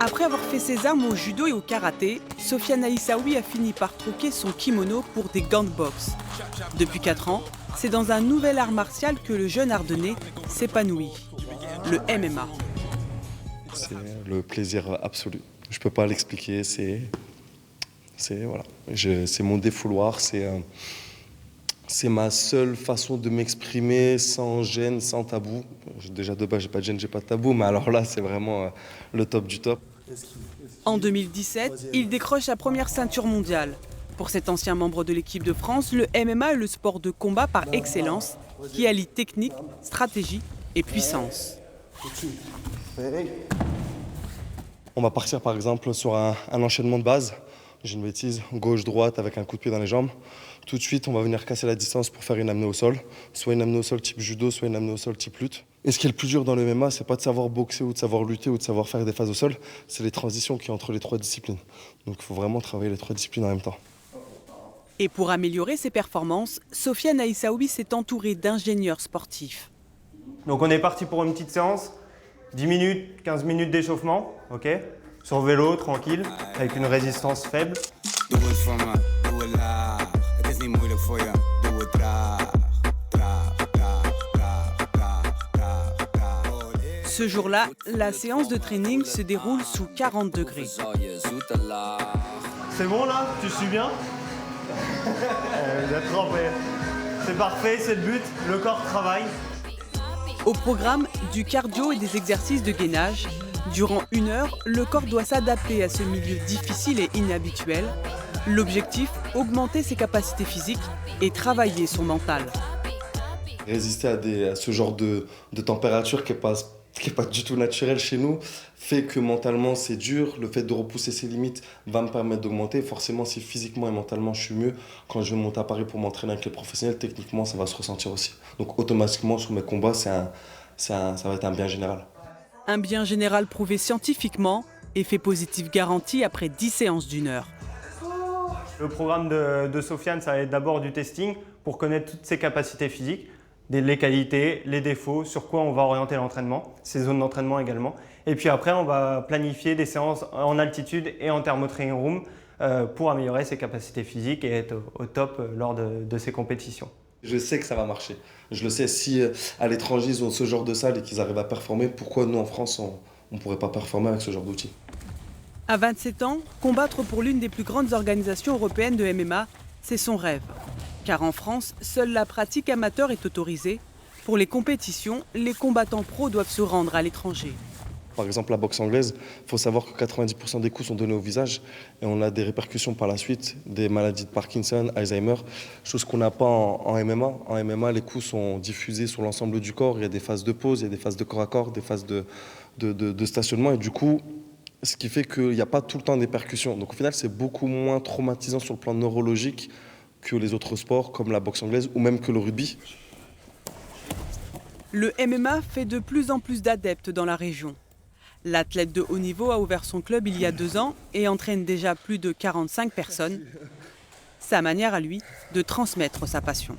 Après avoir fait ses armes au judo et au karaté, Sofiane Aissaoui a fini par troquer son kimono pour des gants de boxe. Depuis 4 ans, c'est dans un nouvel art martial que le jeune Ardennais s'épanouit, le MMA. C'est le plaisir absolu. Je ne peux pas l'expliquer, voilà. C'est mon défouloir, c'est ma seule façon de m'exprimer sans gêne, sans tabou. Déjà de base, j'ai pas de gêne, j'ai pas de tabou, mais alors là, c'est vraiment le top du top. En 2017, il décroche sa première ceinture mondiale. Pour cet ancien membre de l'équipe de France, le MMA est le sport de combat par excellence qui allie technique, stratégie et puissance. On va partir par exemple sur un enchaînement de base. J'ai une bêtise, gauche-droite avec un coup de pied dans les jambes. Tout de suite, on va venir casser la distance pour faire une amenée au sol. Soit une amenée au sol type judo, soit une amenée au sol type lutte. Et ce qui est le plus dur dans le MMA, c'est pas de savoir boxer ou de savoir lutter ou de savoir faire des phases au sol, c'est les transitions qu'il y a entre les 3 disciplines. Donc il faut vraiment travailler les 3 disciplines en même temps. Et pour améliorer ses performances, Sofiane Aissaoui s'est entouré d'ingénieurs sportifs. Donc on est parti pour une petite séance, 10 minutes, 15 minutes d'échauffement, ok ? Sur vélo, tranquille, avec une résistance faible. Ce jour-là, la séance de training se déroule sous 40 degrés. C'est bon là ? Tu suis bien ? Vous êtes trempé. C'est parfait, c'est le but, le corps travaille. Au programme, du cardio et des exercices de gainage. Durant 1 heure, le corps doit s'adapter à ce milieu difficile et inhabituel. L'objectif, augmenter ses capacités physiques et travailler son mental. Résister à ce genre de température qui n'est pas du tout naturelle chez nous fait que mentalement c'est dur. Le fait de repousser ses limites va me permettre d'augmenter. Forcément, si physiquement et mentalement je suis mieux, quand je vais monter à Paris pour m'entraîner avec les professionnels, techniquement ça va se ressentir aussi. Donc automatiquement sur mes combats, ça va être un bien général. Un bien général prouvé scientifiquement, effet positif garanti après 10 séances d'1 heure. Le programme de Sofiane, ça va être d'abord du testing pour connaître toutes ses capacités physiques, les qualités, les défauts, sur quoi on va orienter l'entraînement, ses zones d'entraînement également. Et puis après, on va planifier des séances en altitude et en thermotraining room pour améliorer ses capacités physiques et être au top lors de ses compétitions. Je sais que ça va marcher. Je le sais, si à l'étranger ils ont ce genre de salle et qu'ils arrivent à performer, pourquoi nous en France on ne pourrait pas performer avec ce genre d'outils ? À 27 ans, combattre pour l'une des plus grandes organisations européennes de MMA, c'est son rêve. Car en France, seule la pratique amateur est autorisée. Pour les compétitions, les combattants pros doivent se rendre à l'étranger. Par exemple, la boxe anglaise, il faut savoir que 90% des coups sont donnés au visage et on a des répercussions par la suite, des maladies de Parkinson, Alzheimer, chose qu'on n'a pas en MMA. En MMA, les coups sont diffusés sur l'ensemble du corps. Il y a des phases de pause, il y a des phases de corps à corps, des phases de stationnement. Et du coup, ce qui fait qu'il n'y a pas tout le temps des percussions. Donc au final, c'est beaucoup moins traumatisant sur le plan neurologique que les autres sports comme la boxe anglaise ou même que le rugby. Le MMA fait de plus en plus d'adeptes dans la région. L'athlète de haut niveau a ouvert son club il y a 2 ans et entraîne déjà plus de 45 personnes. Sa manière à lui de transmettre sa passion.